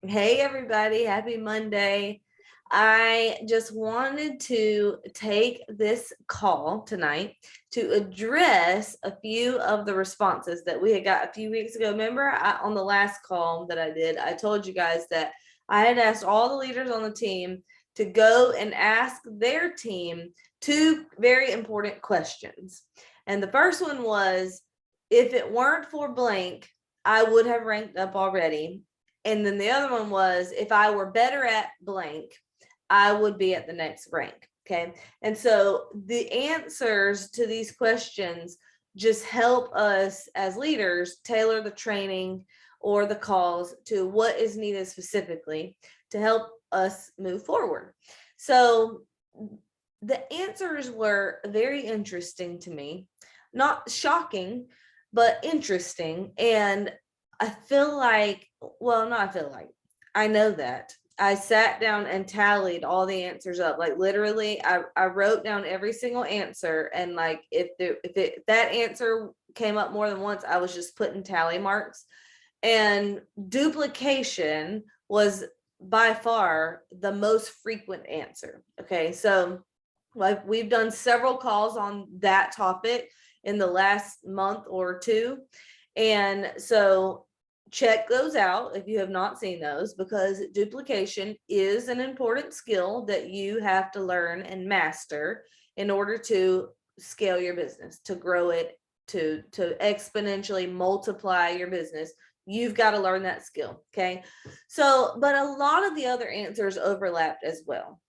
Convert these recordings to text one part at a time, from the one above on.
Hey, everybody. Happy Monday. I just wanted to take this call tonight to address a few of the responses that we had got a few weeks ago. Remember, on the last call that I did, I told you guys that I had asked all the leaders on the team to go and ask their team two very important questions. And the first one was, if it weren't for blank, I would have ranked up already. And then the other one was, if I were better at blank, I would be at the next rank. Okay. And so the answers to these questions just help us as leaders tailor the training or the calls to what is needed specifically to help us move forward. So the answers were very interesting to me, not shocking, but interesting. And I feel like, well, not I feel like, I know that. I sat down and tallied all the answers up. Like literally, I wrote down every single answer. And like if that answer came up more than once, I was just putting tally marks. And duplication was by far the most frequent answer. Okay. So like we've done several calls on that topic in the last month or two. And so check those out if you have not seen those, because duplication is an important skill that you have to learn and master in order to scale your business, to grow it, to exponentially multiply your business. You've got to learn that skill. Okay. So, but a lot of the other answers overlapped as well.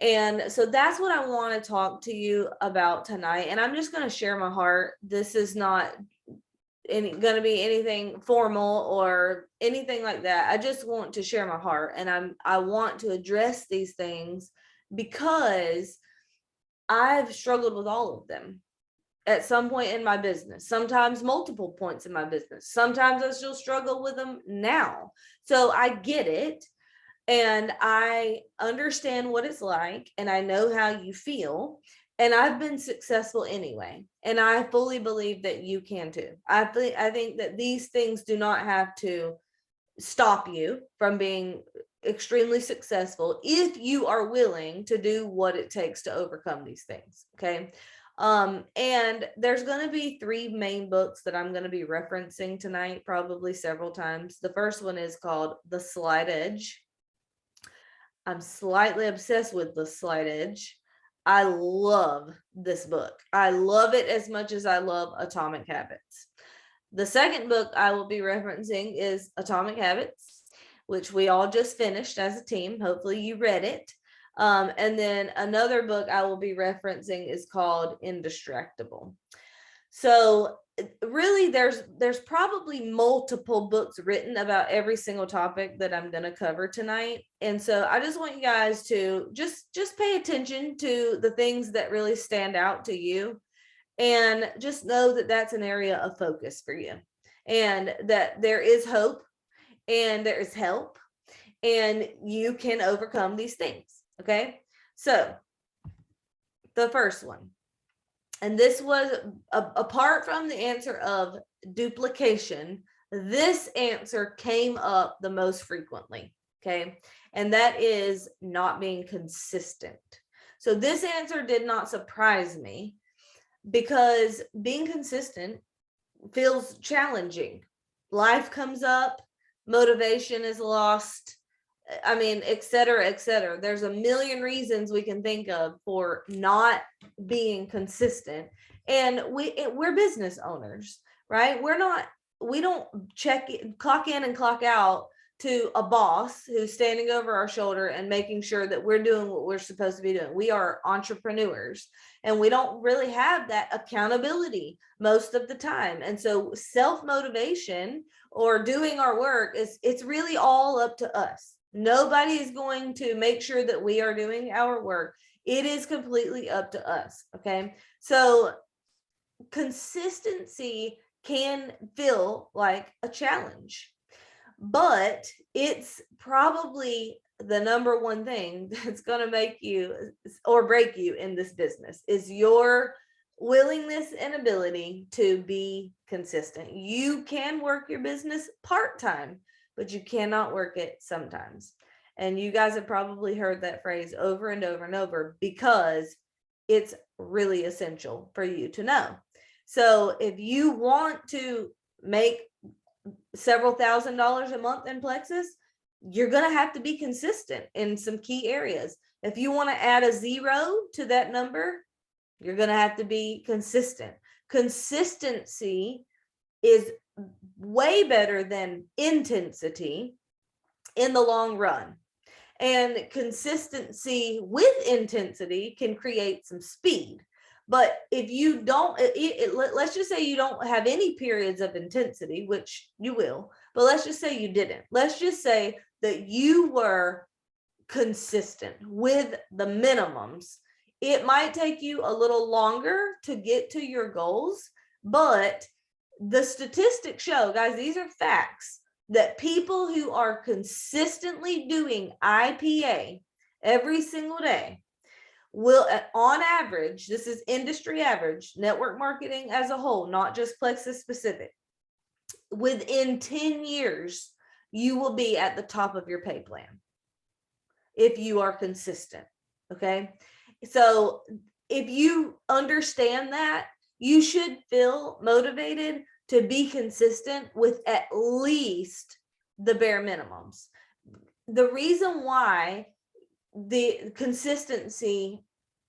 And so that's what I want to talk to you about tonight. And I'm just going to share my heart. This is not going to be anything formal or anything like that. I just want to share my heart, and I want to address these things because I've struggled with all of them at some point in my business, sometimes multiple points in my business. Sometimes I still struggle with them now. So I get it. And I understand what it's like, and I know how you feel. And I've been successful anyway. And I fully believe that you can too. I think that these things do not have to stop you from being extremely successful if you are willing to do what it takes to overcome these things. Okay. And there's going to be three main books that I'm going to be referencing tonight, probably several times. The first one is called The Slight Edge. I'm slightly obsessed with The Slight Edge. I love this book. I love it as much as I love Atomic Habits. The second book I will be referencing is Atomic Habits, which we all just finished as a team. Hopefully you read it. And then another book I will be referencing is called Indistractable. So really there's probably multiple books written about every single topic that I'm going to cover tonight. And so I just want you guys to just pay attention to the things that really stand out to you, and just know that that's an area of focus for you, and that there is hope and there is help, and you can overcome these things. Okay. So the first one, and this was apart from the answer of duplication, this answer came up the most frequently. Okay. And that is not being consistent. So this answer did not surprise me, because being consistent feels challenging. Life comes up, motivation is lost, I mean, et cetera, et cetera. There's a million reasons we can think of for not being consistent. And we're business owners, right? We don't clock in and clock out to a boss who's standing over our shoulder and making sure that we're doing what we're supposed to be doing. We are entrepreneurs, and we don't really have that accountability most of the time. And so self-motivation or doing our work it's really all up to us. Nobody is going to make sure that we are doing our work. It is completely up to us. Okay. So consistency can feel like a challenge, but it's probably the number one thing that's going to make you or break you in this business is your willingness and ability to be consistent. You can work your business part-time, but you cannot work it sometimes. And you guys have probably heard that phrase over and over and over because it's really essential for you to know. So if you want to make several $1,000s a month in Plexus, you're going to have to be consistent in some key areas. If you want to add a 0 to that number, you're going to have to be consistent. Consistency is way better than intensity in the long run. And consistency with intensity can create some speed. But if you don't, let's just say you don't have any periods of intensity, which you will, but let's just say you didn't. Let's just say that you were consistent with the minimums. It might take you a little longer to get to your goals, but the statistics show, guys, these are facts, that people who are consistently doing IPA every single day will, on average, this is industry average, network marketing as a whole, not just Plexus specific, within 10 years, you will be at the top of your pay plan if you are consistent. Okay. So if you understand that, you should feel motivated to be consistent with at least the bare minimums. The reason why the consistency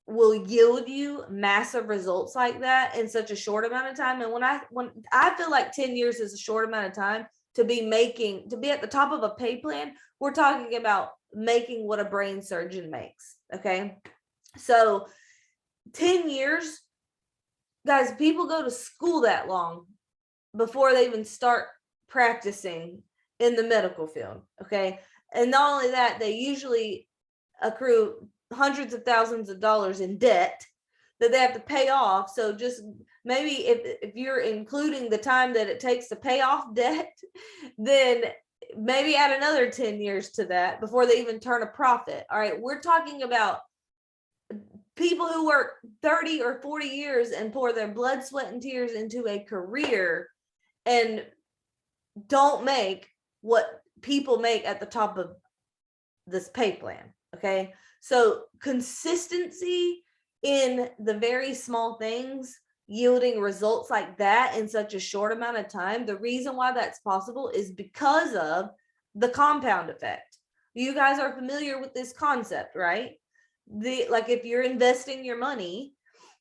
will yield you massive results like that in such a short amount of time, and when I feel like 10 years is a short amount of time to be at the top of a pay plan, we're talking about making what a brain surgeon makes. Okay. So 10 years, guys, people go to school that long before they even start practicing in the medical field. Okay. And not only that, they usually accrue hundreds of thousands of dollars in debt that they have to pay off. So just maybe if you're including the time that it takes to pay off debt, then maybe add another 10 years to that before they even turn a profit. All right. We're talking about people who work 30 or 40 years and pour their blood, sweat, and tears into a career and don't make what people make at the top of this pay plan. Okay. So consistency in the very small things yielding results like that in such a short amount of time. The reason why that's possible is because of the compound effect. You guys are familiar with this concept, right? Like if you're investing your money,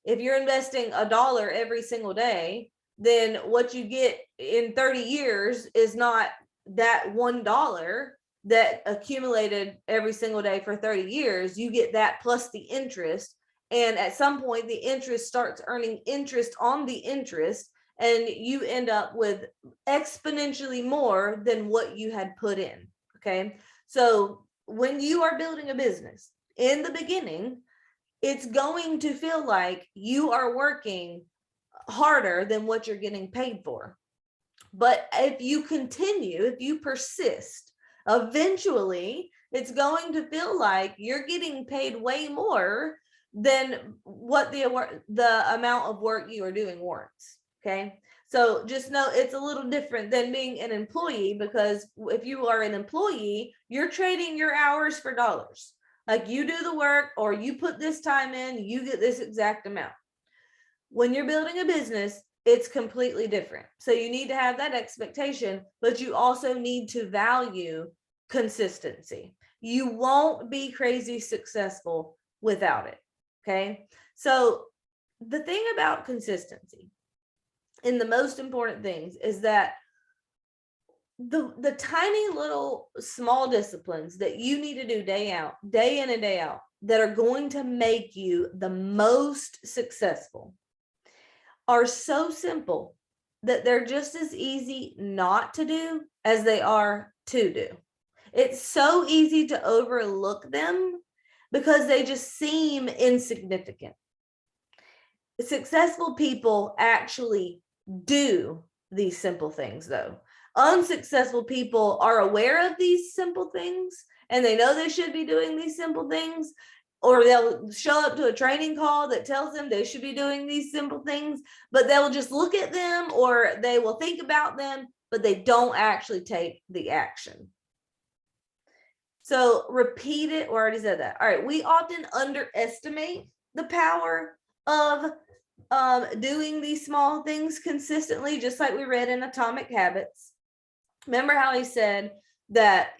if you're investing $1 every single day, then what you get in 30 years is not that $1 that accumulated every single day for 30 years. You get that plus the interest. And at some point, the interest starts earning interest on the interest, and you end up with exponentially more than what you had put in. Okay. So when you are building a business in the beginning, it's going to feel like you are working harder than what you're getting paid for. But if you continue, if you persist, eventually it's going to feel like you're getting paid way more than what the amount of work you are doing warrants. Okay. So just know it's a little different than being an employee, because if you are an employee, you're trading your hours for dollars. Like you do the work or you put this time in, you get this exact amount. When you're building a business, it's completely different. So you need to have that expectation, but you also need to value consistency. You won't be crazy successful without it. Okay. So the thing about consistency and the most important things is that the tiny little small disciplines that you need to do day in and day out that are going to make you the most successful are so simple that they're just as easy not to do as they are to do. It's so easy to overlook them because they just seem insignificant. Successful people actually do these simple things, though. Unsuccessful people are aware of these simple things and they know they should be doing these simple things, or they'll show up to a training call that tells them they should be doing these simple things, but they'll just look at them or they will think about them but they don't actually take the action. So repeat it. We already said that. All right. We often underestimate the power of doing these small things consistently, just like we read in Atomic Habits. Remember how he said that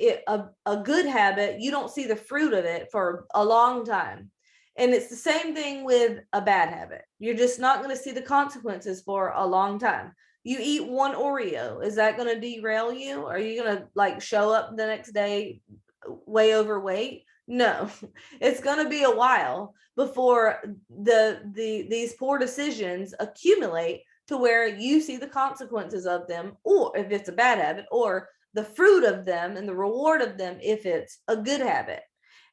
a good habit, you don't see the fruit of it for a long time. And it's the same thing with a bad habit. You're just not going to see the consequences for a long time. You eat one Oreo, is that going to derail you? Are you going to like show up the next day way overweight? No, it's going to be a while before these poor decisions accumulate to where you see the consequences of them, or if it's a bad habit, or the fruit of them and the reward of them if it's a good habit.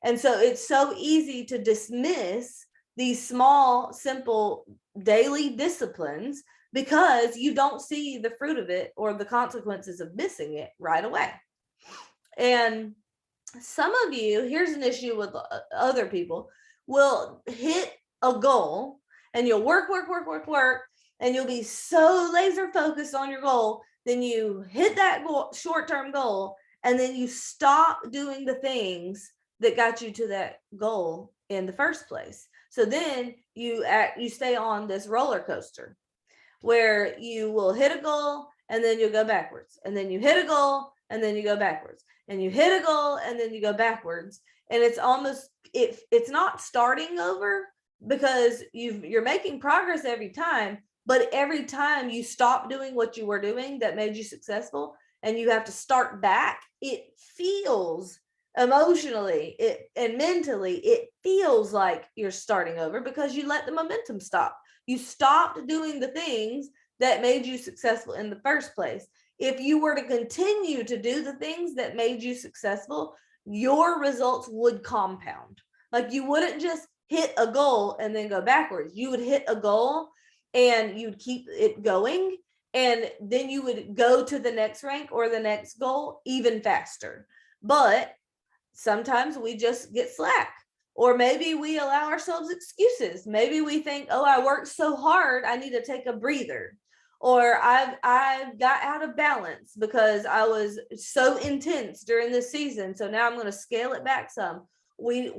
And so it's so easy to dismiss these small, simple daily disciplines because you don't see the fruit of it or the consequences of missing it right away. And some of you, here's an issue with other people, will hit a goal and you'll work, and you'll be so laser focused on your goal. Then you hit that goal, short-term goal, and then you stop doing the things that got you to that goal in the first place. So then you stay on this roller coaster where you will hit a goal and then you'll go backwards, and then you hit a goal and then you go backwards, and you hit a goal and then you go backwards. And it's almost, it's not starting over because you're making progress every time, but every time you stop doing what you were doing that made you successful and you have to start back, it feels emotionally and mentally, it feels like you're starting over because you let the momentum stop. You stopped doing the things that made you successful in the first place. If you were to continue to do the things that made you successful, your results would compound. Like you wouldn't just hit a goal and then go backwards. You would hit a goal and you'd keep it going, and then you would go to the next rank or the next goal even faster. But sometimes we just get slack, or maybe we allow ourselves excuses. Maybe we think, oh, I worked so hard, I need to take a breather. Or I've got out of balance because I was so intense during this season. So now I'm going to scale it back some. We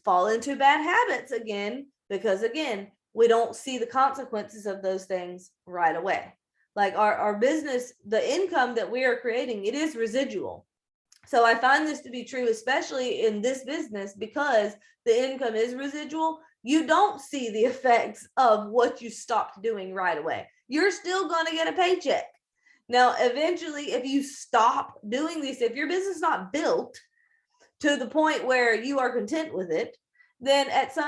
fall into bad habits again, because again, we don't see the consequences of those things right away. Like our business, the income that we are creating, it is residual. So I find this to be true, especially in this business, because the income is residual. You don't see the effects of what you stopped doing right away. You're still going to get a paycheck. Now, eventually, if you stop doing these, if your business is not built to the point where you are content with it, then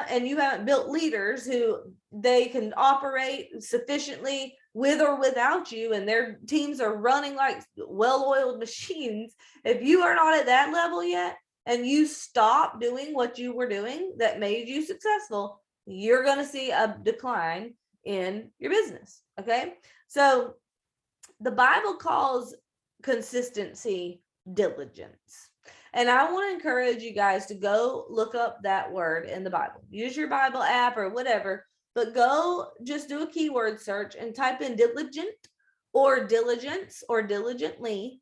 and you haven't built leaders who they can operate sufficiently with or without you, and their teams are running like well-oiled machines. If you are not at that level yet, and you stop doing what you were doing that made you successful, you're going to see a decline in your business. Okay. So the Bible calls consistency diligence. And I want to encourage you guys to go look up that word in the Bible. Use your Bible app or whatever, but go just do a keyword search and type in diligent or diligence or diligently.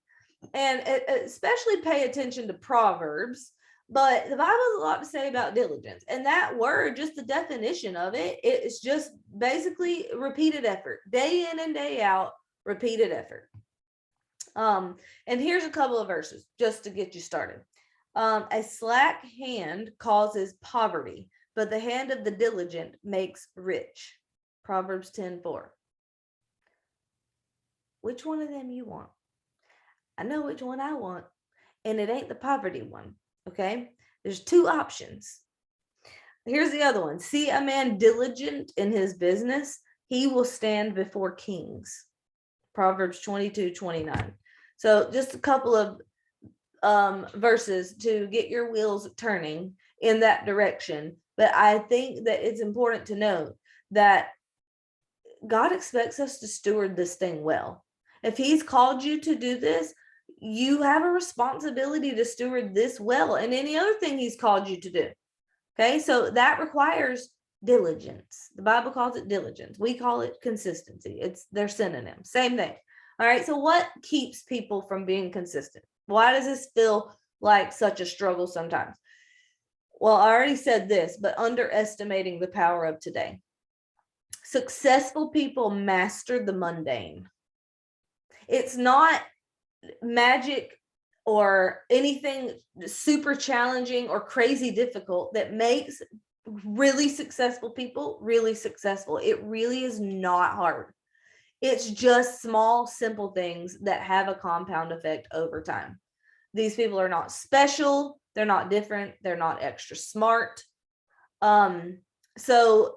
And especially pay attention to Proverbs. But the Bible has a lot to say about diligence. And that word, just the definition of it, it's just basically repeated effort, day in and day out, repeated effort. And here's a couple of verses just to get you started. A slack hand causes poverty, but the hand of the diligent makes rich. Proverbs 10:4. Which one of them you want? I know which one I want, and it ain't the poverty one. Okay, there's two options. Here's the other one. See a man diligent in his business, he will stand before kings. Proverbs 22:29. So just a couple of verses to get your wheels turning in that direction. But I think that it's important to note that God expects us to steward this thing well. If he's called you to do this, you have a responsibility to steward this well, and any other thing he's called you to do. Okay, so that requires diligence. The Bible calls it diligence. We call it consistency. They're synonyms, same thing. All right. So what keeps people from being consistent? Why does this feel like such a struggle sometimes? Well, I already said this, but underestimating the power of today. Successful people master the mundane. It's not magic or anything super challenging or crazy difficult that makes really successful people really successful. It really is not hard. It's just small, simple things that have a compound effect over time. These people are not special. They're not different. They're not extra smart. So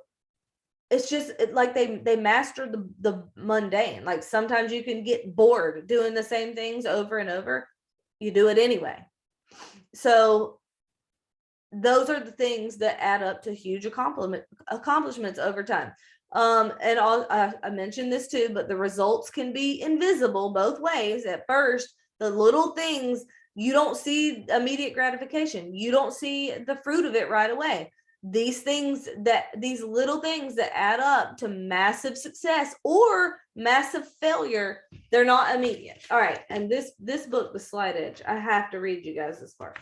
it's just like they master the mundane. Like sometimes you can get bored doing the same things over and over. You do it anyway. So those are the things that add up to huge accomplishments over time. And I mentioned this too, but the results can be invisible both ways. At first, the little things, you don't see immediate gratification. You don't see the fruit of it right away. These little things that add up to massive success or massive failure, they're not immediate. All right. And this book, The Slight Edge, I have to read you guys this part.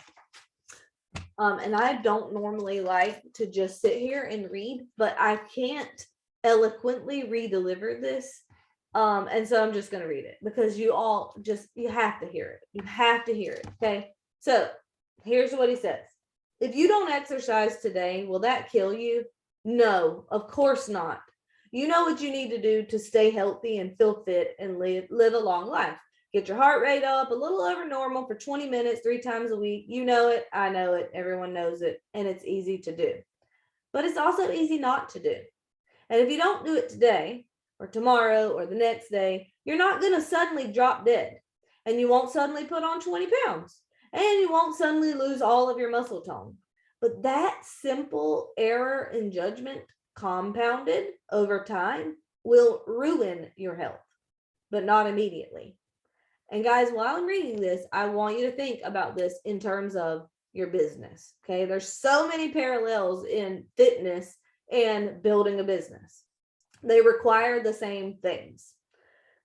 And I don't normally like to just sit here and read, but I can't eloquently re-deliver this. And so I'm just going to read it because you have to hear it. You have to hear it. Okay. So here's what he says. If you don't exercise today, will that kill you? No, of course not. You know what you need to do to stay healthy and feel fit and live a long life. Get your heart rate up a little over normal for 20 minutes, 3 times a week. You know it. I know it. Everyone knows it. And it's easy to do. But it's also easy not to do. And if you don't do it today or tomorrow or the next day, you're not going to suddenly drop dead. And you won't suddenly put on 20 pounds. And you won't suddenly lose all of your muscle tone. But that simple error in judgment compounded over time will ruin your health, but not immediately. And guys, while I'm reading this, I want you to think about this in terms of your business. Okay. There's so many parallels in fitness and building a business. They require the same things.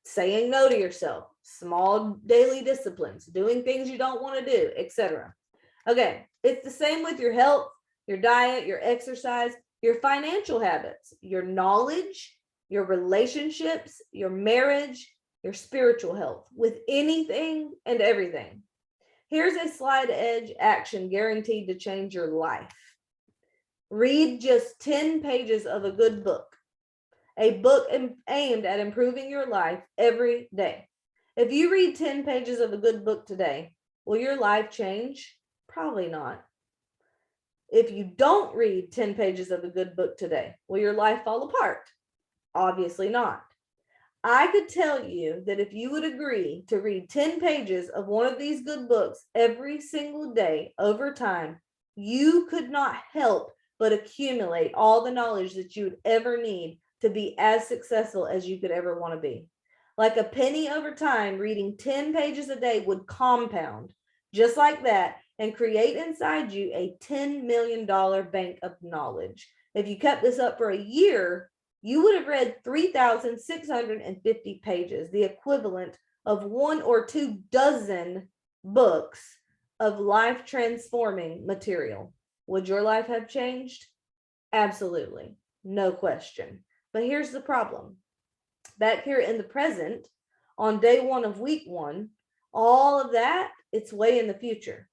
Saying no to yourself, small daily disciplines, doing things you don't want to do, etc. Okay. It's the same with your health, your diet, your exercise, your financial habits, your knowledge, your relationships, your marriage, your spiritual health, with anything and everything. Here's a Slight Edge action guaranteed to change your life. Read just 10 pages of a good book, a book aimed at improving your life every day. If you read 10 pages of a good book today, will your life change? Probably not. If you don't read 10 pages of a good book today, will your life fall apart? Obviously not. I could tell you that if you would agree to read 10 pages of one of these good books every single day over time, you could not help but accumulate all the knowledge that you would ever need to be as successful as you could ever want to be. Like a penny over time, reading 10 pages a day would compound just like that and create inside you a $10 million bank of knowledge. If you kept this up for a year, you would have read 3,650 pages, the equivalent of 1 or 2 dozen books of life transforming material. Would your life have changed? Absolutely, no question. But here's the problem. Back here in the present, on day 1 of week 1, all of that, it's way in the future.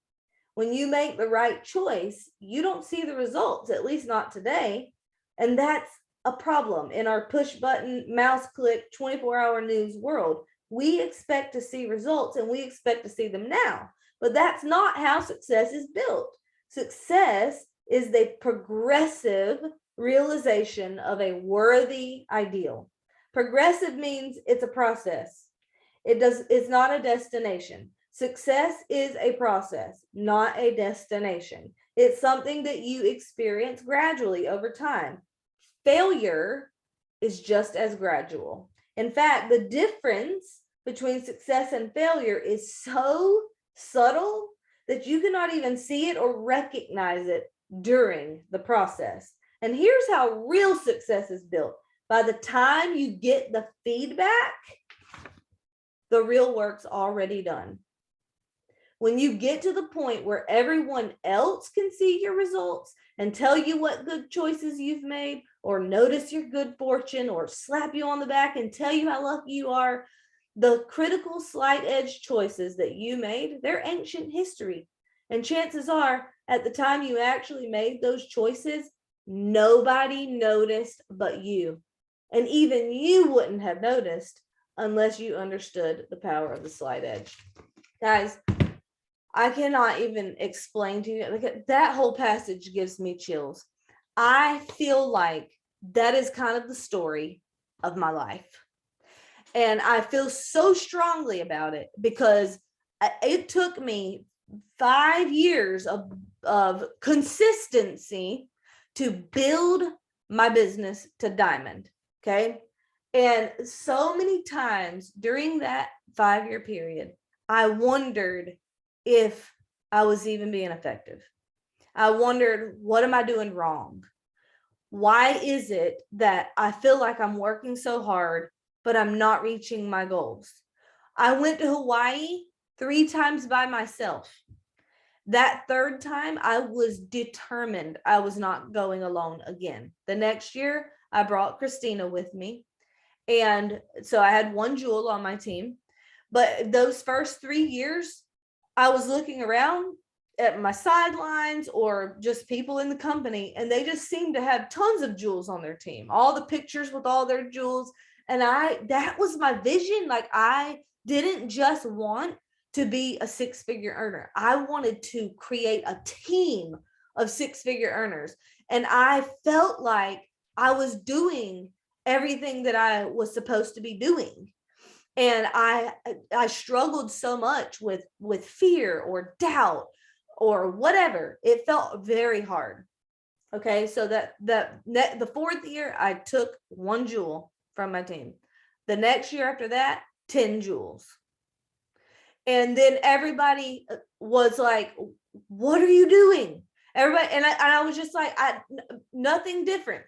When you make the right choice, you don't see the results, at least not today. And that's a problem in our push button, mouse click, 24-hour news world. We expect to see results and we expect to see them now. But that's not how success is built. Success is the progressive realization of a worthy ideal. Progressive means it's a process. It's not a destination. Success is a process, not a destination. It's something that you experience gradually over time. Failure is just as gradual. In fact, the difference between success and failure is so subtle that you cannot even see it or recognize it during the process. And here's how real success is built. By the time you get the feedback, the real work's already done. When you get to the point where everyone else can see your results and tell you what good choices you've made, or notice your good fortune, or slap you on the back and tell you how lucky you are, the critical slight edge choices that you made, they're ancient history. And chances are, at the time you actually made those choices, nobody noticed but you. And even you wouldn't have noticed unless you understood the power of the slight edge. Guys, I cannot even explain to you. Like, that whole passage gives me chills. I feel like that is kind of the story of my life. And I feel so strongly about it because it took me 5 years of consistency to build my business to diamond. Okay. And so many times during that 5-year period, I wondered if I was even being effective. I wondered, what am I doing wrong? Why is it that I feel like I'm working so hard, but I'm not reaching my goals? I went to Hawaii 3 times by myself. That third time, I was determined I was not going alone again. The next year, I brought Christina with me. And so I had one jewel on my team. But those first 3 years, I was looking around at my sidelines or just people in the company, and they just seemed to have tons of jewels on their team, all the pictures with all their jewels. And that was my vision. Like, I didn't just want to be a 6-figure earner. I wanted to create a team of 6-figure earners. And I felt like I was doing everything that I was supposed to be doing. And I struggled so much with fear or doubt or whatever. It felt very hard. Okay, so the 4th year, I took 1 jewel from my team. The next year after that, 10 jewels. And then everybody was like, what are you doing? Everybody, and I was just like, nothing different.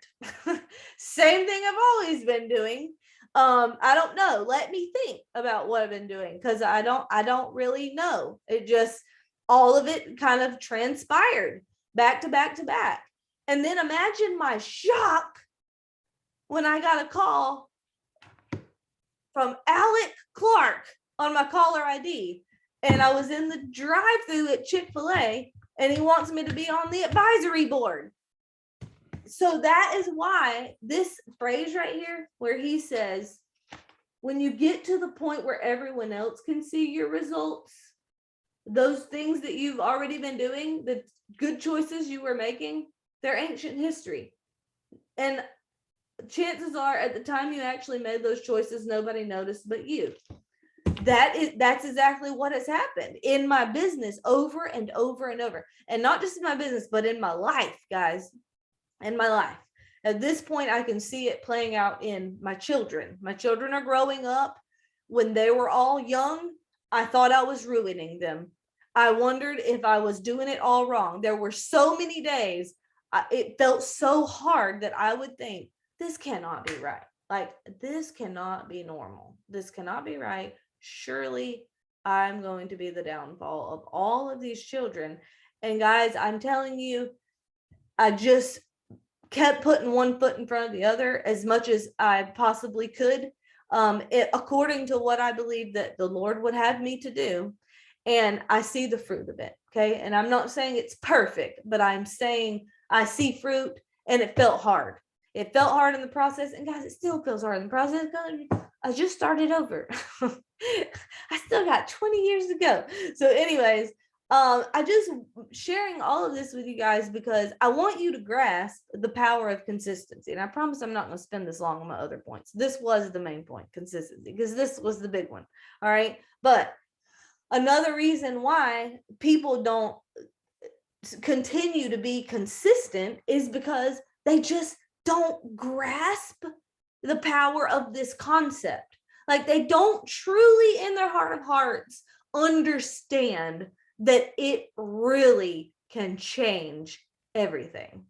Same thing I've always been doing. I don't know. Let me think about what I've been doing, because I don't really know. It just, all of it kind of transpired back to back to back. And then imagine my shock when I got a call from Alec Clark on my caller ID. And I was in the drive-thru at Chick-fil-A, and he wants me to be on the advisory board. So that is why this phrase right here, where he says, when you get to the point where everyone else can see your results, those things that you've already been doing, the good choices you were making, they're ancient history. And chances are, at the time you actually made those choices, nobody noticed but you. That's exactly what has happened in my business over and over and over. And not just in my business, but in my life, guys. In my life. At this point, I can see it playing out in my children. My children are growing up. When they were all young, I thought I was ruining them. I wondered if I was doing it all wrong. There were so many days, it felt so hard that I would think, this cannot be right. Like, this cannot be normal. This cannot be right. Surely I'm going to be the downfall of all of these children. And guys, I'm telling you, I just kept putting one foot in front of the other as much as I possibly could, according to what I believe that the Lord would have me to do. And I see the fruit of it. Okay. And I'm not saying it's perfect, but I'm saying I see fruit, and it felt hard. It felt hard in the process. And guys, it still feels hard in the process. I just started over. I still got 20 years to go. So anyways, I just sharing all of this with you guys because I want you to grasp the power of consistency. And I promise I'm not going to spend this long on my other points. This was the main point, consistency, because this was the big one. All right. But another reason why people don't continue to be consistent is because they just don't grasp the power of this concept. Like, they don't truly in their heart of hearts understand that it really can change everything.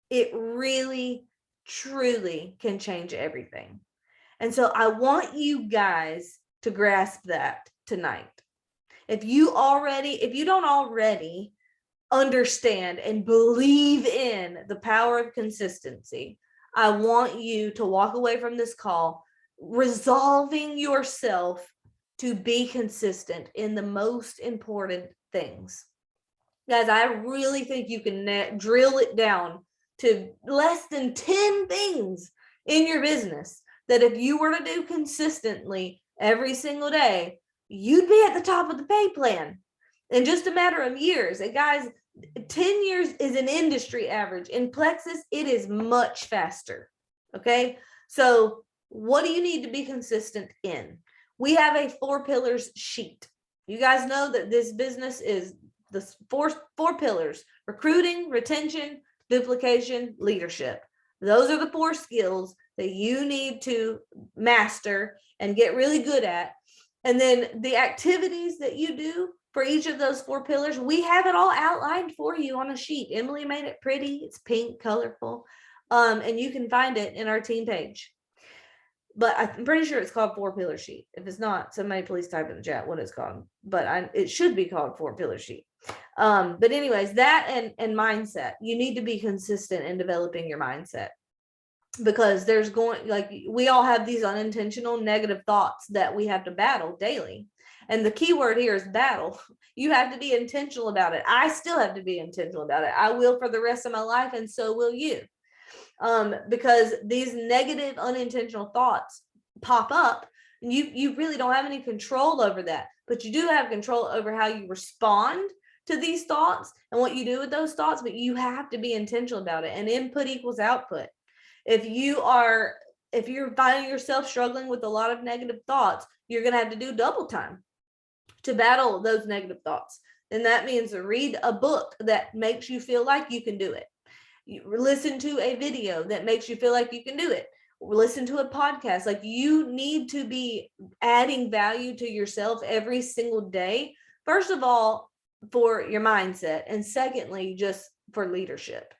It really, truly can change everything. And so I want you guys to grasp that tonight. If you don't already understand and believe in the power of consistency, I want you to walk away from this call resolving yourself to be consistent in the most important things. Guys, I really think you can drill it down to less than 10 things in your business that if you were to do consistently every single day, you'd be at the top of the pay plan in just a matter of years. And guys, 10 years is an industry average. In Plexus, it is much faster. Okay. So what do you need to be consistent in? We have a 4 pillars sheet. You guys know that this business is the four pillars: recruiting, retention, duplication, leadership. Those are the 4 skills that you need to master and get really good at. And then the activities that you do for each of those 4 pillars, we have it all outlined for you on a sheet. Emily made it pretty. It's pink, colorful. And you can find it in our team page. But I'm pretty sure it's called 4 pillar sheet. If it's not, somebody please type in the chat what it's called. But it should be called 4 pillar sheet. But anyways, that and mindset. You need to be consistent in developing your mindset, because we all have these unintentional negative thoughts that we have to battle daily. And the key word here is battle. You have to be intentional about it. I still have to be intentional about it. I will for the rest of my life, and so will you. Because these negative unintentional thoughts pop up, and you really don't have any control over that, but you do have control over how you respond to these thoughts and what you do with those thoughts. But you have to be intentional about it, and input equals output. If you're finding yourself struggling with a lot of negative thoughts, you're going to have to do double time to battle those negative thoughts. And that means read a book that makes you feel like you can do it. You listen to a video that makes you feel like you can do it. Listen to a podcast. Like, you need to be adding value to yourself every single day. First of all, for your mindset, and secondly, just for leadership.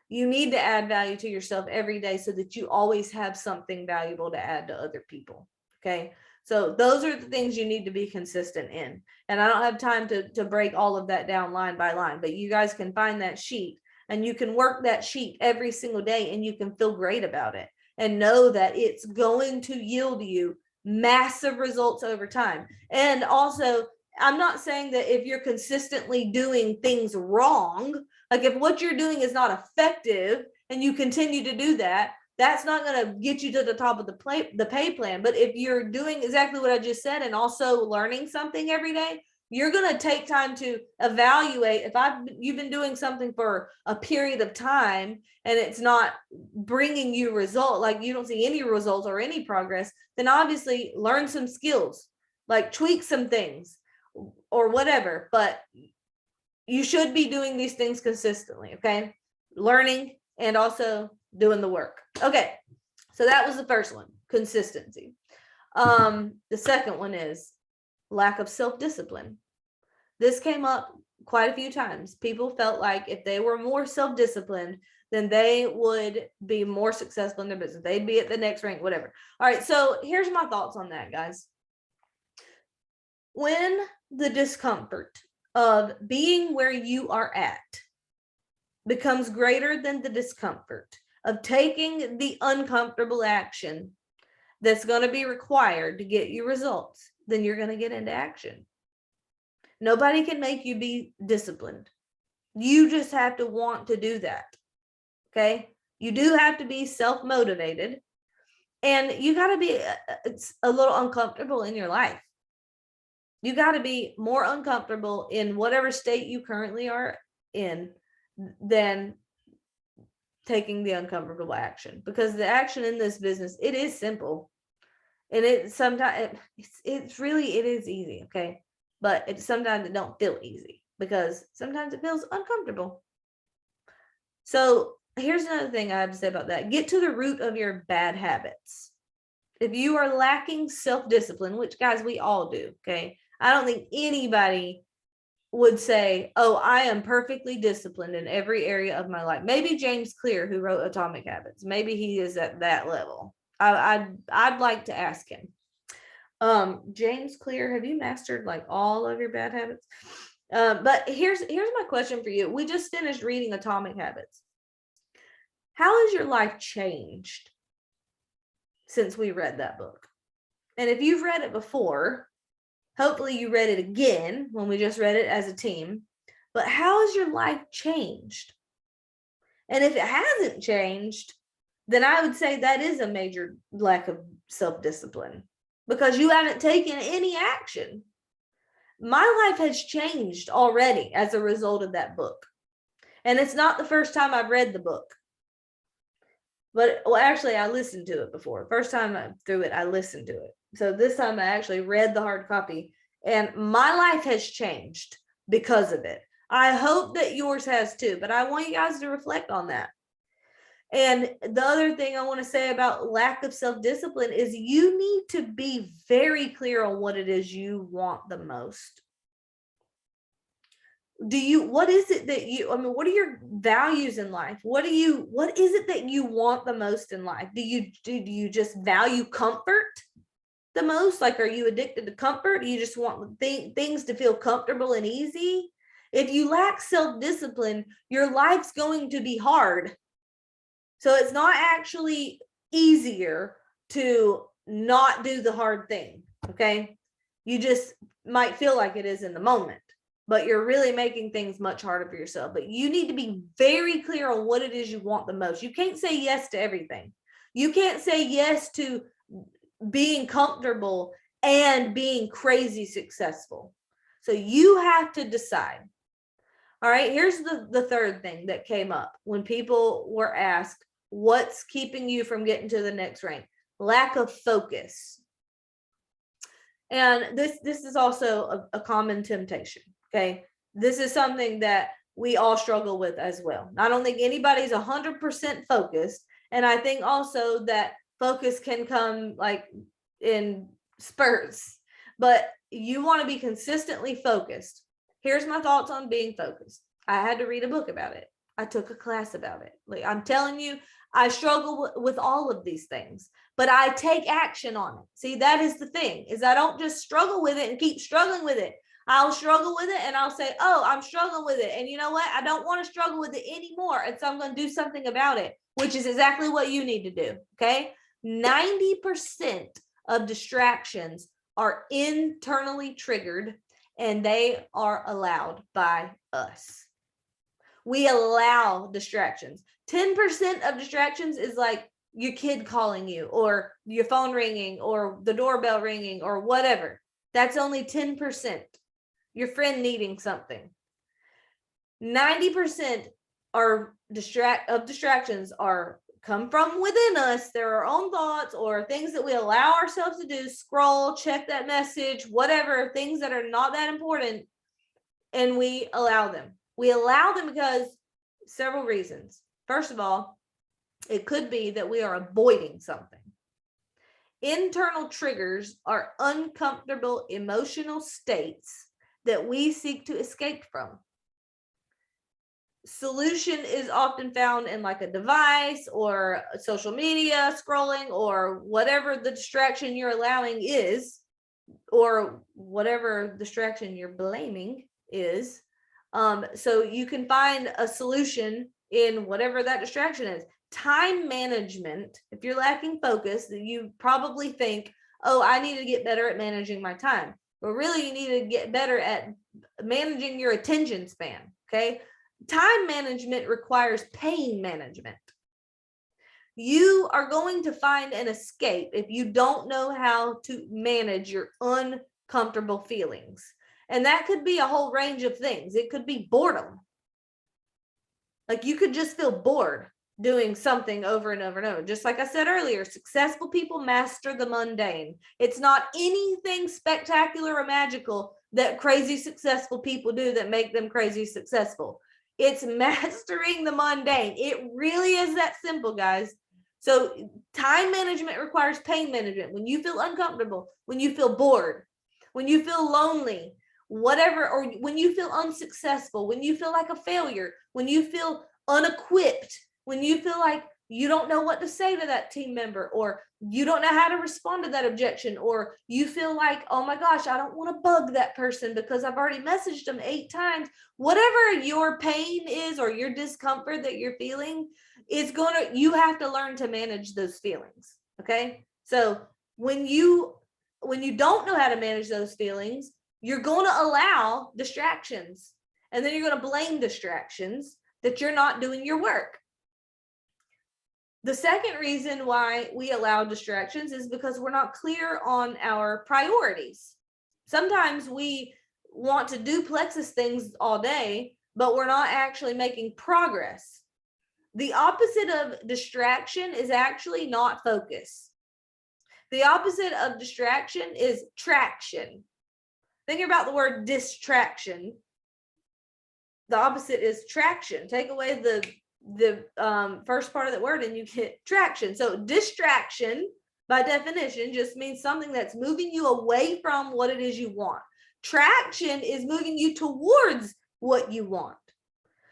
You need to add value to yourself every day so that you always have something valuable to add to other people. Okay. So those are the things you need to be consistent in. And I don't have time to break all of that down line by line, but you guys can find that sheet and you can work that sheet every single day, and you can feel great about it and know that it's going to yield you massive results over time. And also, I'm not saying that if you're consistently doing things wrong, like if what you're doing is not effective and you continue to do that, that's not going to get you to the top of the pay plan. But if you're doing exactly what I just said and also learning something every day, you're going to take time to evaluate. If you've been doing something for a period of time and it's not bringing you result, like you don't see any results or any progress, then obviously learn some skills, like tweak some things or whatever. But you should be doing these things consistently. Okay. Learning and also doing the work. Okay. So that was the first one, consistency. The second one is lack of self-discipline. This came up quite a few times. People felt like if they were more self-disciplined, then they would be more successful in their business. They'd be at the next rank, whatever. All right. So here's my thoughts on that, guys. When the discomfort of being where you are at becomes greater than the discomfort of taking the uncomfortable action that's going to be required to get you results, then you're going to get into action. Nobody can make you be disciplined. You just have to want to do that. Okay. You do have to be self-motivated, and you got to be a little uncomfortable in your life. You got to be more uncomfortable in whatever state you currently are in than taking the uncomfortable action, because the action in this business, it is simple, and it sometimes it is easy. Okay. But sometimes it don't feel easy because sometimes it feels uncomfortable. So here's another thing I have to say about that. Get to the root of your bad habits. If you are lacking self-discipline, which guys, we all do. Okay. I don't think anybody would say, oh, I am perfectly disciplined in every area of my life. Maybe James Clear, who wrote Atomic Habits, maybe he is at that level. I'd like to ask him. James Clear, have you mastered like all of your bad habits? But here's my question for you. We just finished reading Atomic Habits. How has your life changed since we read that book? And if you've read it before, hopefully you read it again when we just read it as a team. But how has your life changed? And if it hasn't changed, then I would say that is a major lack of self-discipline, because you haven't taken any action. My life has changed already as a result of that book. And it's not the first time I've read the book. But well, actually, I listened to it before. First time through it, I listened to it. So this time I actually read the hard copy, and my life has changed because of it. I hope that yours has too, but I want you guys to reflect on that. And the other thing I want to say about lack of self-discipline is you need to be very clear on what it is you want the most. What is it that what are your values in life? What is it that you want the most in life? Do you just value comfort the most? Like, are you addicted to comfort? Do you just want things to feel comfortable and easy? If you lack self-discipline, your life's going to be hard. So it's not actually easier to not do the hard thing, okay? You just might feel like it is in the moment, but you're really making things much harder for yourself. But you need to be very clear on what it is you want the most. You can't say yes to everything. You can't say yes to being comfortable and being crazy successful. So you have to decide. All right, here's the third thing that came up when people were asked, what's keeping you from getting to the next rank? Lack of focus. And this is also a common temptation, okay? This is something that we all struggle with as well. I don't think anybody's 100% focused. And I think also that focus can come like in spurts, but you want to be consistently focused. Here's my thoughts on being focused. I had to read a book about it. I took a class about it. Like, I'm telling you, I struggle with all of these things, but I take action on it. See, that is the thing, is I don't just struggle with it and keep struggling with it. I'll struggle with it and I'll say, oh, I'm struggling with it. And you know what? I don't want to struggle with it anymore. And so I'm going to do something about it, which is exactly what you need to do. Okay. 90% of distractions are internally triggered, and they are allowed by us. We allow distractions. 10% of distractions is like your kid calling you, or your phone ringing, or the doorbell ringing, or whatever. That's only 10%. Your friend needing something. 90% distractions come from within us. They're our own thoughts or things that we allow ourselves to do, scroll, check that message, whatever, things that are not that important, and we allow them. We allow them because several reasons. First of all, it could be that we are avoiding something. Internal triggers are uncomfortable emotional states that we seek to escape from. Solution is often found in like a device or social media scrolling, or whatever the distraction you're allowing is, or whatever distraction you're blaming is. So you can find a solution in whatever that distraction is. Time management, if you're lacking focus, that you probably think, oh, I need to get better at managing my time. But really, you need to get better at managing your attention span, okay? Time management requires pain management. You are going to find an escape if you don't know how to manage your uncomfortable feelings. And that could be a whole range of things. It could be boredom. Like, you could just feel bored doing something over and over and over. Just like I said earlier, successful people master the mundane. It's not anything spectacular or magical that crazy successful people do that make them crazy successful. It's mastering the mundane. It really is that simple, guys. So time management requires pain management. When you feel uncomfortable, when you feel bored, when you feel lonely, whatever, or when you feel unsuccessful, when you feel like a failure, when you feel unequipped, when you feel like you don't know what to say to that team member, or you don't know how to respond to that objection, or you feel like, oh my gosh, I don't want to bug that person because I've already messaged them 8 times. Whatever your pain is or your discomfort that you're feeling, you have to learn to manage those feelings. Okay. So when you don't know how to manage those feelings, you're going to allow distractions, and then you're going to blame distractions that you're not doing your work. The second reason why we allow distractions is because we're not clear on our priorities. Sometimes we want to do Plexus things all day, but we're not actually making progress. The opposite of distraction is actually not focus. The opposite of distraction is traction. Think about the word distraction. The opposite is traction. Take away the first part of that word and you get traction. So distraction, by definition, just means something that's moving you away from what it is you want. Traction is moving you towards what you want.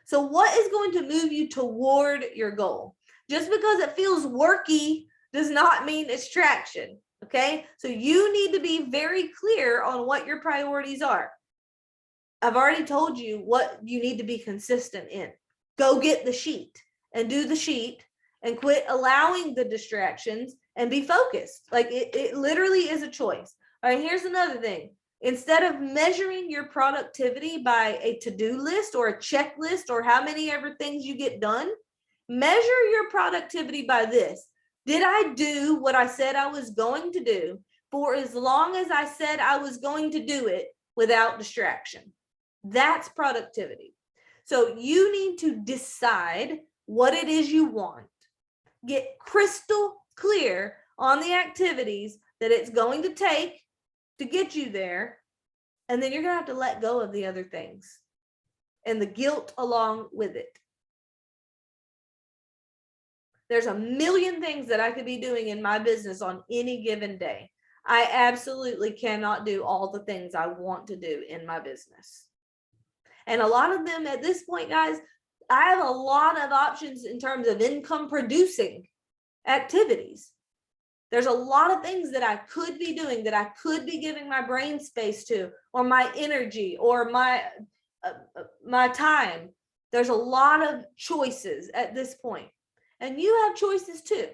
So what is going to move you toward your goal? Just because it feels worky does not mean it's traction. Okay, so you need to be very clear on what your priorities are. I've already told you what you need to be consistent in. Go get the sheet and do the sheet and quit allowing the distractions and be focused. Like it literally is a choice. All right, here's another thing. Instead of measuring your productivity by a to-do list or a checklist or how many ever things you get done, measure your productivity by this. Did I do what I said I was going to do for as long as I said I was going to do it without distraction? That's productivity. So you need to decide what it is you want. Get crystal clear on the activities that it's going to take to get you there. And then you're going to have to let go of the other things and the guilt along with it. There's a million things that I could be doing in my business on any given day. I absolutely cannot do all the things I want to do in my business. And a lot of them at this point, guys, I have a lot of options in terms of income producing activities. There's a lot of things that I could be doing, that I could be giving my brain space to, or my energy, or my time. There's a lot of choices at this point. And you have choices too.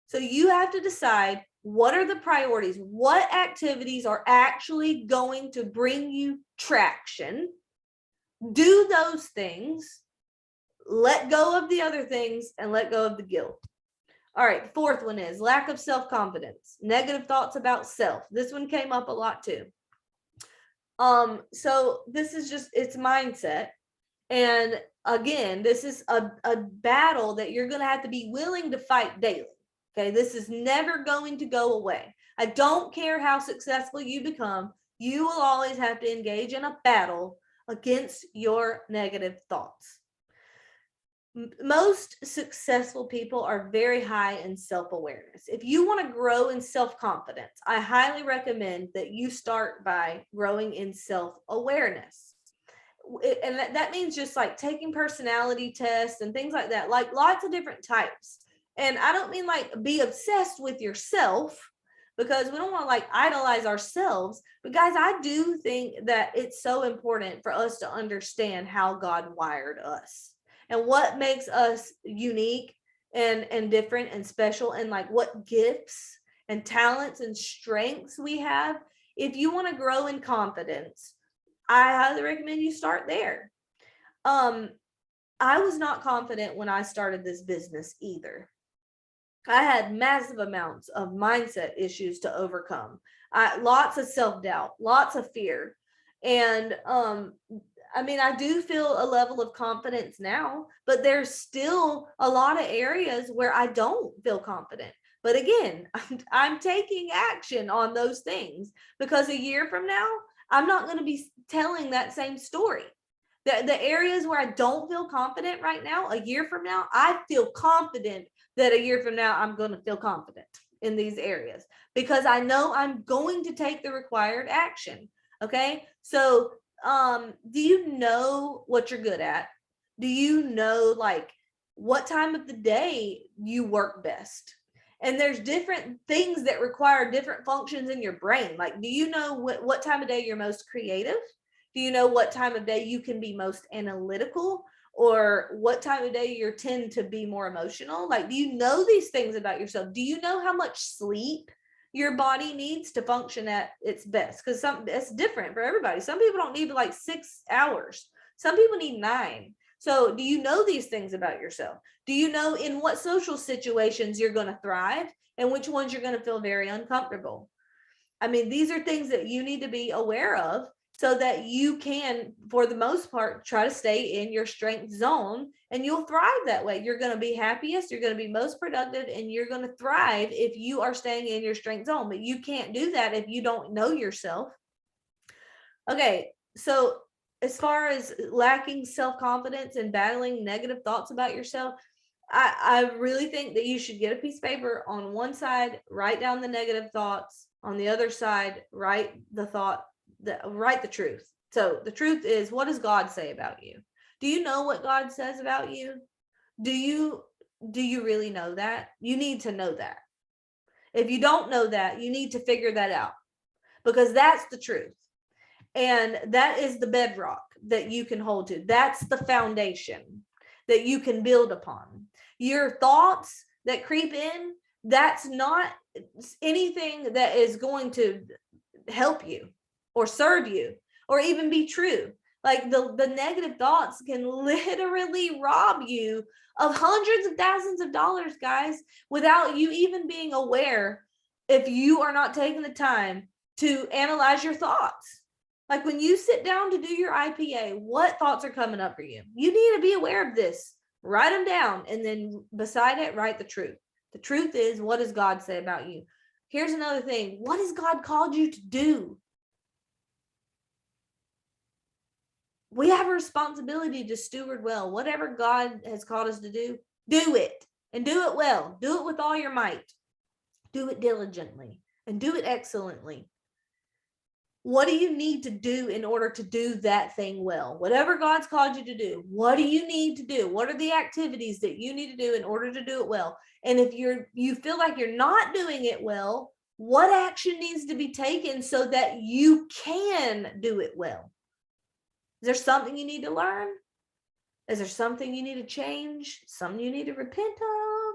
So you have to decide, what are the priorities? What activities are actually going to bring you traction? Do those things, let go of the other things, and let go of the guilt. All right, the fourth one is lack of self-confidence, negative thoughts about self. This one came up a lot too. So this is just, it's mindset. And again, this is a battle that you're going to have to be willing to fight daily. Okay, this is never going to go away. I don't care how successful you become, you will always have to engage in a battle against your negative thoughts. Most successful people are very high in self-awareness. If you want to grow in self-confidence, I highly recommend that you start by growing in self-awareness. And that means just like taking personality tests and things like that, like lots of different types. And I don't mean like be obsessed with yourself, because we don't want to like idolize ourselves. But guys, I do think that it's so important for us to understand how God wired us and what makes us unique and different and special, and like what gifts and talents and strengths we have. If you want to grow in confidence, I highly recommend you start there. I was not confident when I started this business either. I had massive amounts of mindset issues to overcome. Lots of self-doubt, lots of fear. And I mean, I do feel a level of confidence now, but there's still a lot of areas where I don't feel confident. But again, I'm taking action on those things, because a year from now, I'm not going to be telling that same story. The areas where I don't feel confident right now, a year from now, I feel confident that a year from now, I'm going to feel confident in these areas, because I know I'm going to take the required action. Okay. So, do you know what you're good at? Do you know like what time of the day you work best. And there's different things that require different functions in your brain. Like, do you know what time of day you're most creative? Do you know what time of day you can be most analytical? Or what time of day you tend to be more emotional? Like, do you know these things about yourself? Do you know how much sleep your body needs to function at its best? Because it's different for everybody. Some people don't need like 6 hours. Some people need 9. So do you know these things about yourself? Do you know in what social situations you're going to thrive and which ones you're going to feel very uncomfortable? I mean, these are things that you need to be aware of so that you can, for the most part, try to stay in your strength zone, and you'll thrive that way. You're going to be happiest, you're going to be most productive, and you're going to thrive if you are staying in your strength zone. But you can't do that if you don't know yourself. Okay, so as far as lacking self-confidence and battling negative thoughts about yourself, I really think that you should get a piece of paper. On one side, write down the negative thoughts. On the other side, write the truth. So the truth is, what does God say about you? Do you know what God says about you? Do you really know that? You need to know that. If you don't know that, you need to figure that out, because that's the truth. And that is the bedrock that you can hold to. That's the foundation that you can build upon. Your thoughts that creep in, that's not anything that is going to help you or serve you or even be true. Like the negative thoughts can literally rob you of hundreds of thousands of dollars, guys, without you even being aware, if you are not taking the time to analyze your thoughts. Like when you sit down to do your IPA, what thoughts are coming up for you? You need to be aware of this. Write them down, and then beside it, write the truth. The truth is, what does God say about you? Here's another thing. What has God called you to do? We have a responsibility to steward well. Whatever God has called us to do it, and do it well. Do it with all your might. Do it diligently, and do it excellently. What do you need to do in order to do that thing well? Whatever God's called you to do, what do you need to do? What are the activities that you need to do in order to do it well? And if you feel like you're not doing it well, what action needs to be taken so that you can do it well? Is there something you need to learn? Is there something you need to change? Something you need to repent of?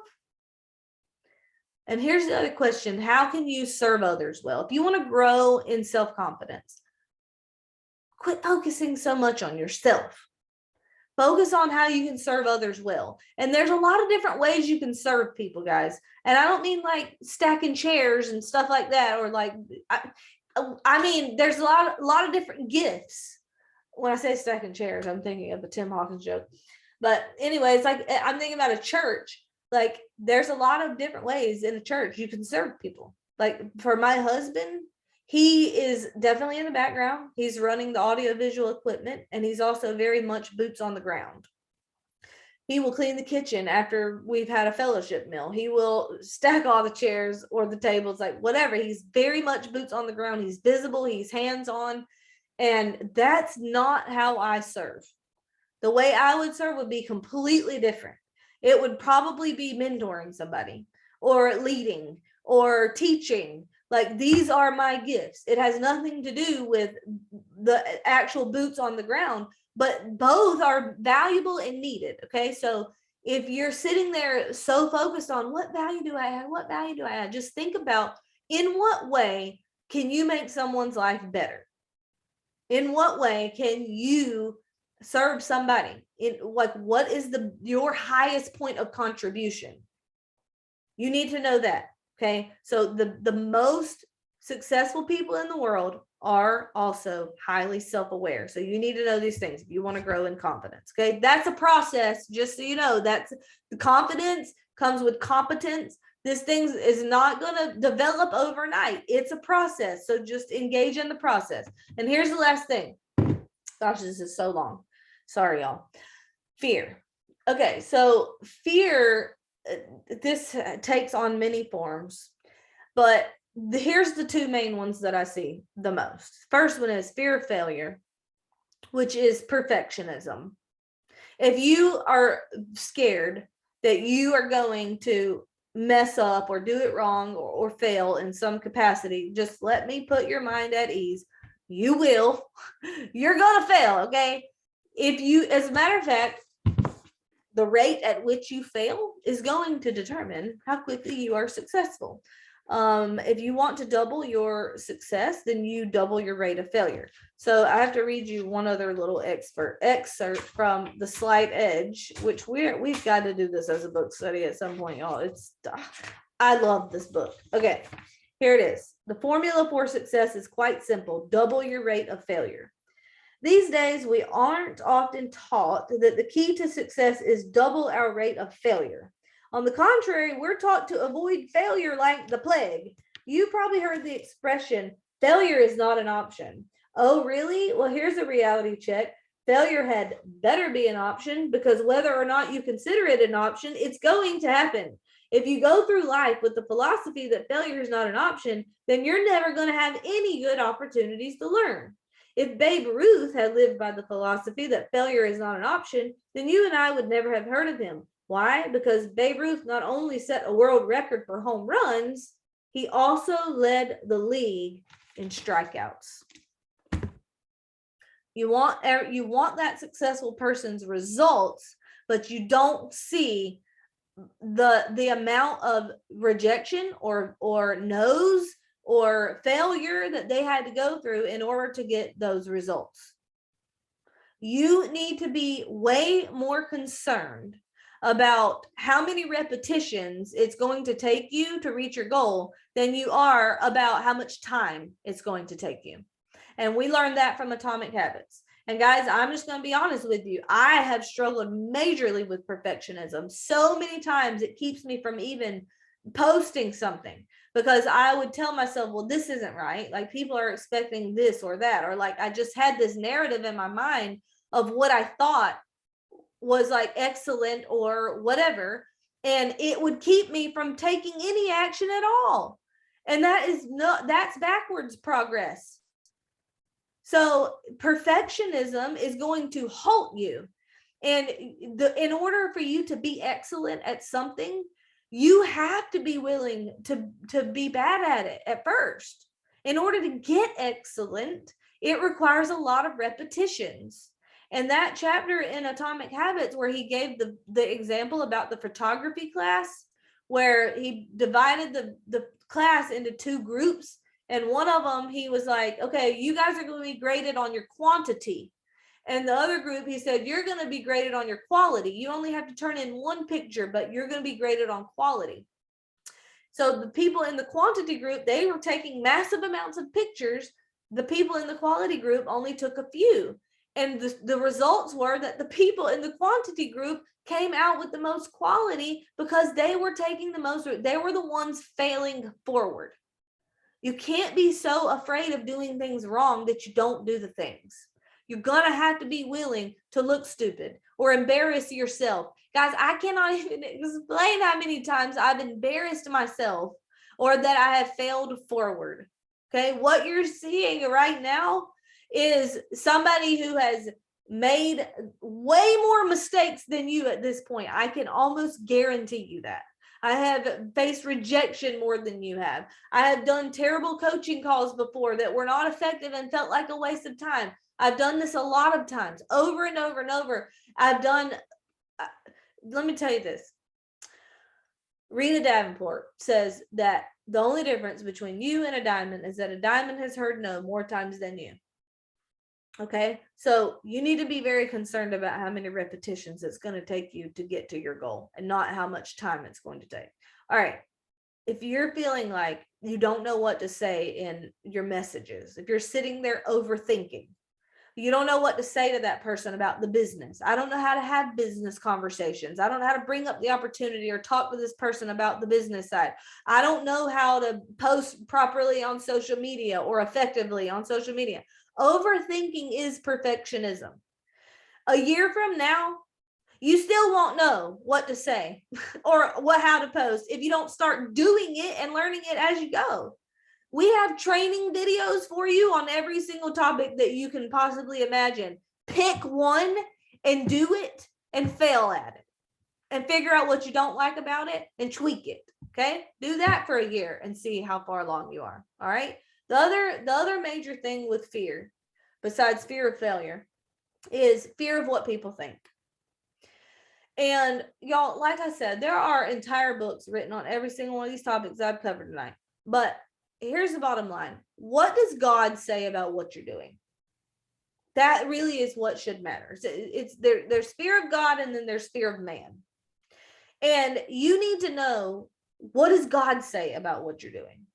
And here's the other question. How can you serve others well? If you want to grow in self-confidence, quit focusing so much on yourself. Focus on how you can serve others well. And there's a lot of different ways you can serve people, guys. And I don't mean like stacking chairs and stuff like that, or like, I mean, there's a lot of different gifts. When I say stacking chairs, I'm thinking of the Tim Hawkins joke. But anyways, like I'm thinking about a church. Like there's a lot of different ways in a church you can serve people. Like for my husband, he is definitely in the background. He's running the audiovisual equipment, and he's also very much boots on the ground. He will clean the kitchen after we've had a fellowship meal. He will stack all the chairs or the tables, like whatever. He's very much boots on the ground. He's visible. He's hands-on. And that's not how I serve. The way I would serve would be completely different. It would probably be mentoring somebody, or leading, or teaching. Like these are my gifts. It has nothing to do with the actual boots on the ground, but both are valuable and needed. Okay. So if you're sitting there so focused on what value do I add? What value do I add? Just think about, in what way can you make someone's life better? In what way can you serve somebody? In like, what is your highest point of contribution? You need to know that. Okay. So the most successful people in the world are also highly self-aware. So you need to know these things if you want to grow in confidence. Okay. That's a process, just so you know. That's the confidence comes with competence. This thing is not going to develop overnight. It's a process. So just engage in the process. And here's the last thing. Gosh, this is so long. Sorry, y'all. Fear. Okay, so fear, this takes on many forms, but here's the two main ones that I see the most. First one is fear of failure, which is perfectionism. If you are scared that you are going to mess up or do it wrong or fail in some capacity, just let me put your mind at ease. You will. You're going to fail, okay? If you, as a matter of fact, the rate at which you fail is going to determine how quickly you are successful. If you want to double your success, then you double your rate of failure. So I have to read you one other little excerpt from The Slight Edge, which we've got to do this as a book study at some point, y'all. I love this book. Okay, here it is. The formula for success is quite simple. Double your rate of failure. These days, we aren't often taught that the key to success is double our rate of failure. On the contrary, we're taught to avoid failure like the plague. You probably heard the expression, failure is not an option. Oh, really? Well, here's a reality check. Failure had better be an option, because whether or not you consider it an option, it's going to happen. If you go through life with the philosophy that failure is not an option, then you're never going to have any good opportunities to learn. If Babe Ruth had lived by the philosophy that failure is not an option, then you and I would never have heard of him. Why? Because Babe Ruth not only set a world record for home runs, he also led the league in strikeouts. You want that successful person's results, but you don't see the amount of rejection or no's or failure that they had to go through in order to get those results. You need to be way more concerned about how many repetitions it's going to take you to reach your goal than you are about how much time it's going to take you. And we learned that from Atomic Habits. And guys, I'm just going to be honest with you. I have struggled majorly with perfectionism. So many times it keeps me from even posting something, because I would tell myself, well, this isn't right. Like, people are expecting this or that, or like I just had this narrative in my mind of what I thought was like excellent or whatever. And it would keep me from taking any action at all. And that's backwards progress. So perfectionism is going to halt you. And in order for you to be excellent at something, you have to be willing to be bad at it at first. In order to get excellent, it requires a lot of repetitions. And that chapter in Atomic Habits, where he gave the example about the photography class, where he divided the class into two groups. And one of them, he was like, okay, you guys are going to be graded on your quantity. And the other group, he said, you're going to be graded on your quality. You only have to turn in one picture, but you're going to be graded on quality. So the people in the quantity group, they were taking massive amounts of pictures. The people in the quality group only took a few. And the results were that the people in the quantity group came out with the most quality, because they were taking the most, they were the ones failing forward. You can't be so afraid of doing things wrong that you don't do the things. You're going to have to be willing to look stupid or embarrass yourself. Guys, I cannot even explain how many times I've embarrassed myself or that I have failed forward. Okay, what you're seeing right now is somebody who has made way more mistakes than you at this point. I can almost guarantee you that. I have faced rejection more than you have. I have done terrible coaching calls before that were not effective and felt like a waste of time. I've done this a lot of times, over and over and over. Let me tell you this. Rita Davenport says that the only difference between you and a diamond is that a diamond has heard no more times than you. Okay, so you need to be very concerned about how many repetitions it's going to take you to get to your goal, and not how much time it's going to take. All right, if you're feeling like you don't know what to say in your messages, if you're sitting there overthinking, you don't know what to say to that person about the business. I don't know how to have business conversations. I don't know how to bring up the opportunity or talk to this person about the business side. I don't know how to post properly on social media or effectively on social media. Overthinking is perfectionism. A year from now, you still won't know what to say or how to post if you don't start doing it and learning it as you go. We have training videos for you on every single topic that you can possibly imagine. Pick one and do it and fail at it. and figure out what you don't like about it and tweak it. Okay. Do that for a year and see how far along you are. All right. The other major thing with fear, besides fear of failure, is fear of what people think. And y'all, like I said, there are entire books written on every single one of these topics I've covered tonight. But here's the bottom line. What does God say about what you're doing? That really is what should matter. It's there's fear of God, and then there's fear of man. And you need to know, what does God say about what you're doing?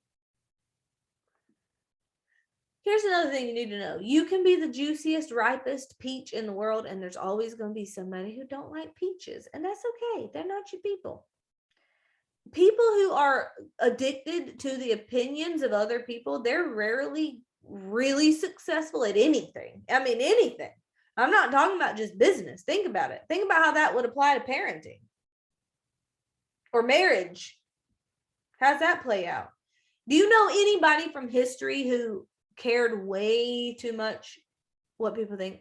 Here's another thing you need to know. You can be the juiciest, ripest peach in the world, and there's always going to be somebody who don't like peaches. And that's okay. They're not your people. People who are addicted to the opinions of other people, they're rarely really successful at anything. I mean, anything. I'm not talking about just business. Think about it. Think about how that would apply to parenting or marriage. How's that play out? Do you know anybody from history who cared way too much what people think?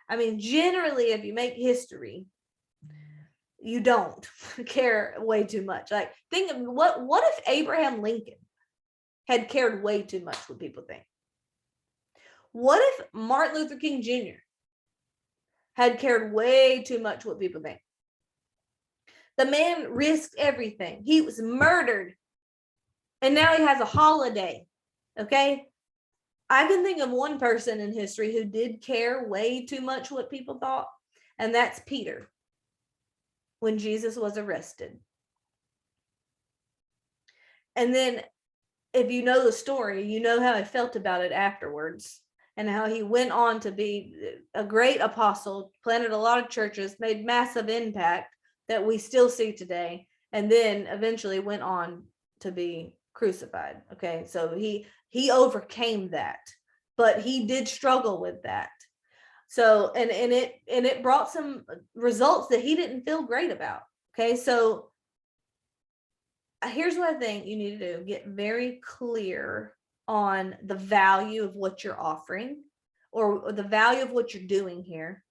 I mean, generally, if you make history, you don't care way too much. Like, think of what if Abraham Lincoln had cared way too much what people think? What if Martin Luther King Jr. had cared way too much what people think? The man risked everything. He was murdered, and now he has a holiday. Okay. I can think of one person in history who did care way too much what people thought, and that's Peter, when Jesus was arrested. And then, if you know the story, you know how he felt about it afterwards, and how he went on to be a great apostle, planted a lot of churches, made massive impact that we still see today, and then eventually went on to be crucified. Okay, so he overcame that, but he did struggle with that. So and it brought some results that he didn't feel great about. Okay, so here's what I think you need to do. Get very clear on the value of what you're offering, or the value of what you're doing here,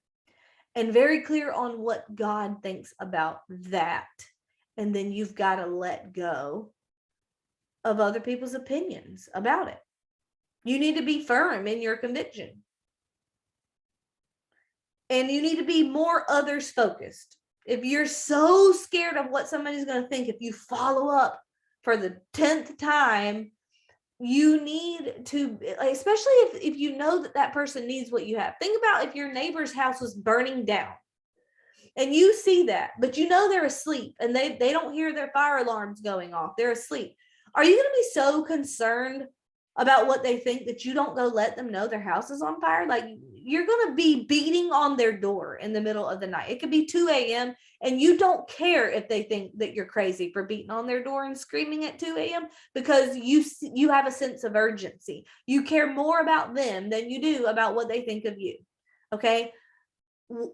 and very clear on what God thinks about that. And then you've got to let go of other people's opinions about it. You need to be firm in your conviction. And you need to be more others focused. If you're so scared of what somebody's going to think, if you follow up for the 10th time, you need to, especially if you know that person needs what you have. Think about if your neighbor's house was burning down and you see that, but you know they're asleep and they don't hear their fire alarms going off. They're asleep. Are you going to be so concerned about what they think that you don't go let them know their house is on fire? Like, you're going to be beating on their door in the middle of the night. It could be 2 a.m. and you don't care if they think that you're crazy for beating on their door and screaming at 2 a.m. because you have a sense of urgency. You care more about them than you do about what they think of you. Okay.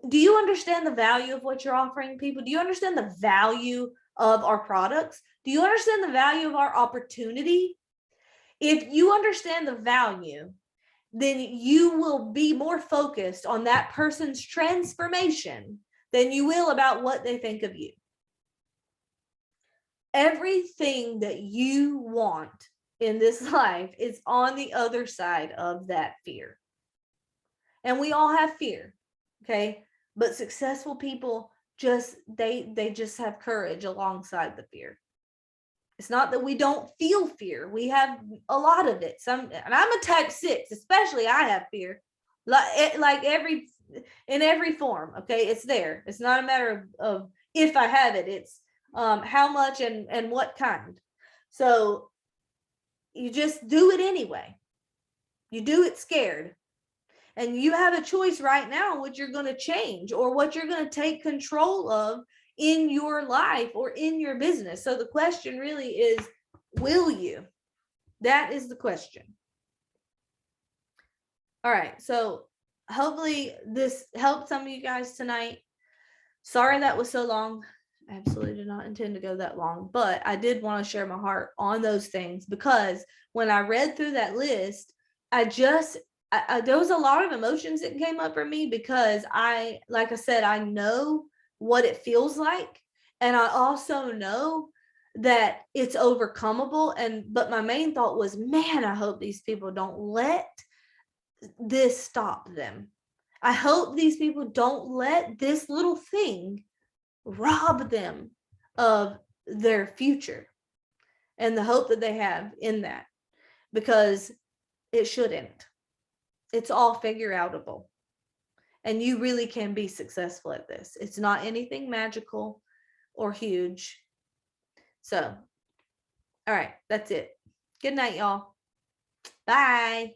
Do you understand the value of what you're offering people? Do you understand the value of our products? Do you understand the value of our opportunity? If you understand the value, then you will be more focused on that person's transformation than you will about what they think of you. Everything that you want in this life is on the other side of that fear. And we all have fear, okay? But successful people they just have courage alongside the fear. It's not that we don't feel fear. We have a lot of it. And I'm a type 6, especially I have fear. Like in every form. Okay. It's there. It's not a matter of if I have it. It's how much and what kind. So you just do it anyway. You do it scared. And you have a choice right now what you're going to change or what you're going to take control of in your life or in your business. So the question really is, will you? That is the question. All right. So hopefully this helped some of you guys tonight. Sorry that was so long. I absolutely did not intend to go that long, but I did want to share my heart on those things, because when I read through that list, there was a lot of emotions that came up for me, because like I said, I know what it feels like. And I also know that it's overcomable. But my main thought was, man, I hope these people don't let this stop them. I hope these people don't let this little thing rob them of their future and the hope that they have in that, because it shouldn't. It's all figure outable. And you really can be successful at this. It's not anything magical or huge. So, all right, that's it. Good night, y'all. Bye.